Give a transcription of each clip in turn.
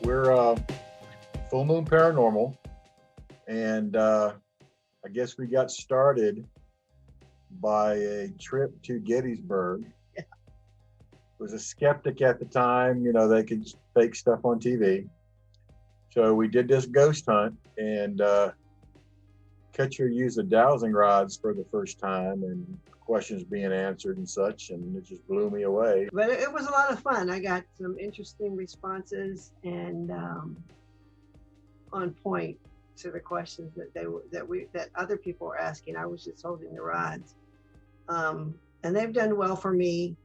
We're Full Moon Paranormal, and I guess we got started by a trip to Gettysburg. Yeah. Was a skeptic at the time, they could fake stuff on TV. So we did this ghost hunt, and Ketra used the dowsing rods for the first time, and questions being answered and such, and it just blew me away. But it was a lot of fun. I got some interesting responses and on point to the questions that other people were asking. I was just holding the rods, and they've done well for me.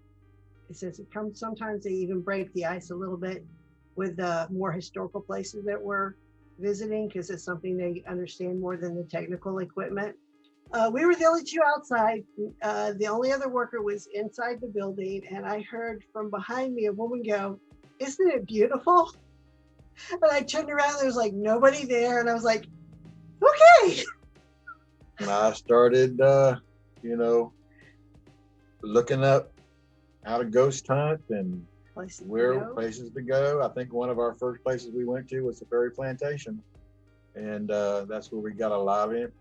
Since it comes, sometimes they even break the ice a little bit with the more historical places that we're visiting, because it's something they understand more than the technical equipment. We were the only two outside. The only other worker was inside the building, and I heard from behind me a woman go, "Isn't it beautiful?" And I turned around, there was like nobody there, and I was like, okay. And I started, looking up how to ghost hunt and places to go. I think one of our first places we went to was the Ferry Plantation, and that's where we got a lot of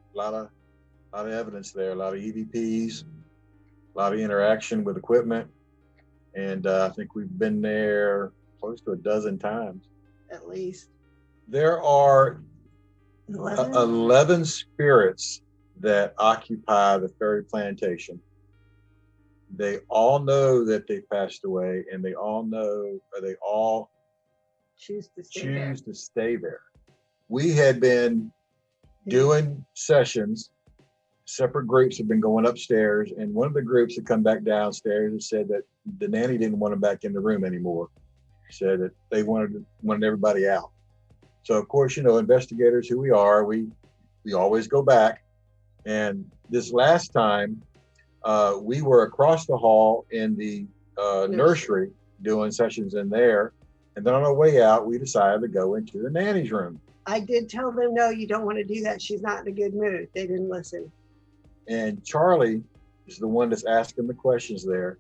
evidence there, a lot of EVPs, a lot of interaction with equipment, and I think we've been there close to a dozen times. At least. There are 11? 11 spirits that occupy the Ferry Plantation. They all know that they passed away, and they all choose to stay there. We had been doing sessions. Separate groups have been going upstairs, and one of the groups had come back downstairs and said that the nanny didn't want them back in the room anymore. Said that they wanted everybody out. So of course, investigators who we are, we always go back. And this last time, we were across the hall in the nursery doing sessions in there. And then on our way out, we decided to go into the nanny's room. I did tell them, no, you don't want to do that. She's not in a good mood. They didn't listen. And Charlie is the one that's asking the questions there.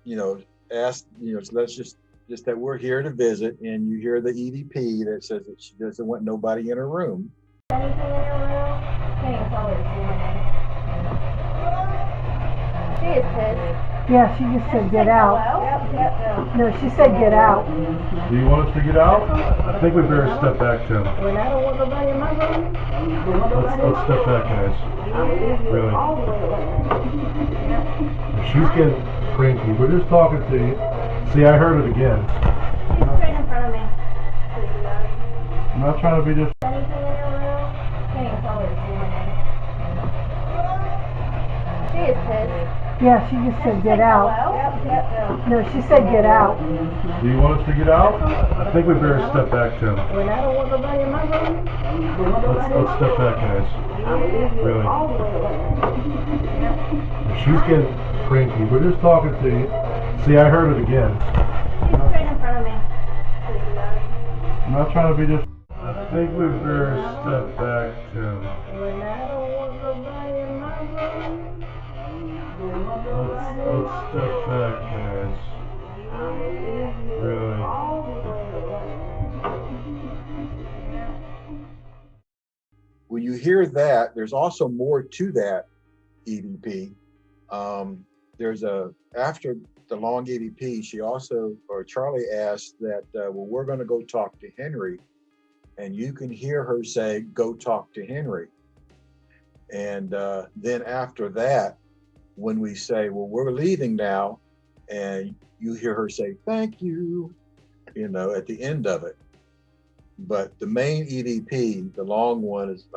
So let's just that we're here to visit, and you hear the EVP that says that she doesn't want nobody in her room. Anything in your room? She is pissed. Yeah, she just said get out. Yep. No, she said get out. Do you want us to get out? I think we better step back, Tim. When I don't want nobody in my room. Let's step back, guys. Really. She's getting cranky. We're just talking to you. See, I heard it again. She's straight in front of me. I'm not trying to be just. Anything in your room? Can't even tell her to see my name. She is pissed. Yeah, she just said get out. Yep. No, she said get out. Do you want us to get out? I think we better step back, Tim. When I don't want nobody in my room. Let's step back, guys. Really. She's getting cranky. We're just talking to you. See, I heard it again. She's straight in front of me. I'm not trying to be just. I think we better step back, Tim. When I don't want nobody in my room. Let's step back, guys. Really. When you hear that, there's also more to that EVP. After the long EVP, Charlie asked that, we're going to go talk to Henry, and you can hear her say, go talk to Henry. And then after that, when we say, well, we're leaving now, and you hear her say, thank you, at the end of it. But the main EVP, the long one, is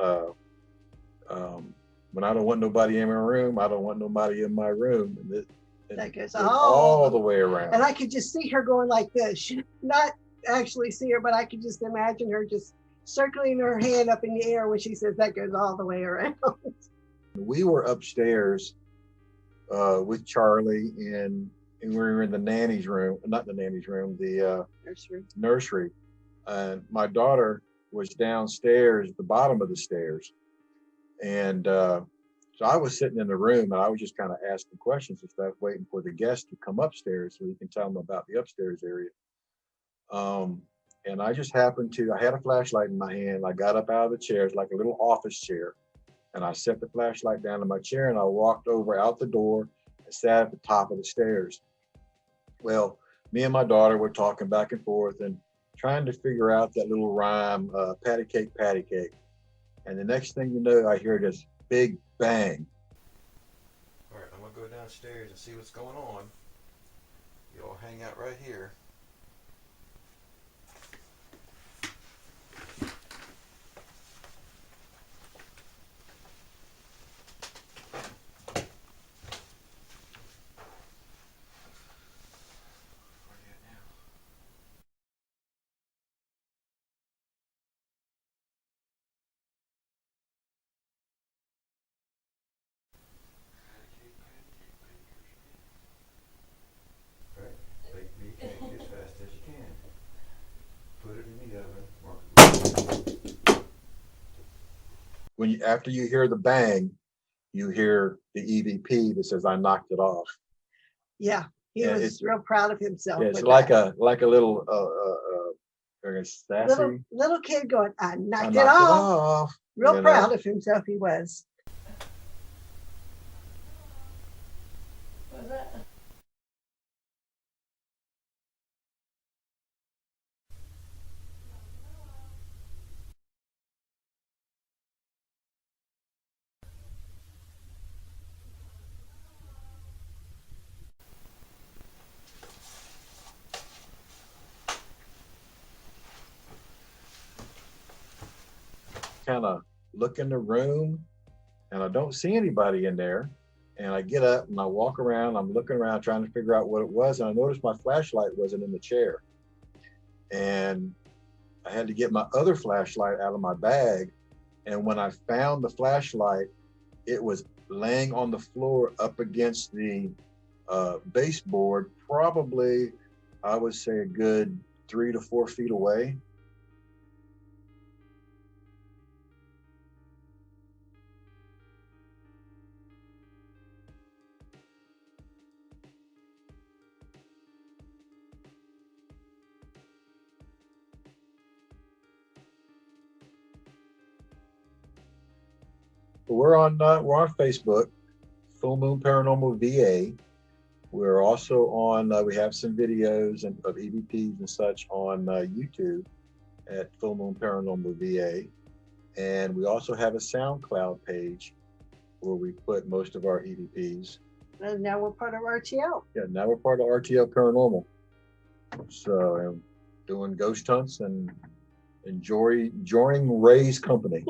when I don't want nobody in my room, I don't want nobody in my room. And That goes all the way around. And I could just see her going like this. She not actually see her, but I could just imagine her just circling her hand up in the air when she says that goes all the way around. We were upstairs with Charlie, and we were in the nanny's room, not the nanny's room, the nursery. And my daughter was downstairs at the bottom of the stairs. And so I was sitting in the room, and I was just kind of asking questions and stuff, waiting for the guests to come upstairs so we can tell them about the upstairs area. And I just happened to, I had a flashlight in my hand. I got up out of the chair, it's like a little office chair. And I set the flashlight down in my chair and I walked over out the door and sat at the top of the stairs. Well, me and my daughter were talking back and forth and trying to figure out that little rhyme, patty cake, patty cake. And the next thing you know, I hear this big bang. All right, I'm gonna go downstairs and see what's going on. You all hang out right here. Where are you at now? Right, bake me a cake as fast as you can. Put it in the oven. Mark When you, after you hear the bang, you hear the EVP that says, "I knocked it off." Yeah, he Yeah, was it's- real proud of himself. Yeah, it's with like that. a little very sassy. Little kid going, I I knocked knocked it off. Real you proud know. of himself he was. Was that? Kind of look in the room and I don't see anybody in there. And I get up and I walk around. I'm looking around trying to figure out what it was. And I noticed my flashlight wasn't in the chair. And I had to get my other flashlight out of my bag. And when I found the flashlight, it was laying on the floor up against the baseboard, probably, I would say, a good 3 to 4 feet away. We're on Facebook, Full Moon Paranormal VA. We're also on. We have some videos of EVPs and such on YouTube at Full Moon Paranormal VA, and we also have a SoundCloud page where we put most of our EVPs. And now we're part of RTL. Yeah, now we're part of RTL Paranormal. So I'm doing ghost hunts and enjoying Ray's company.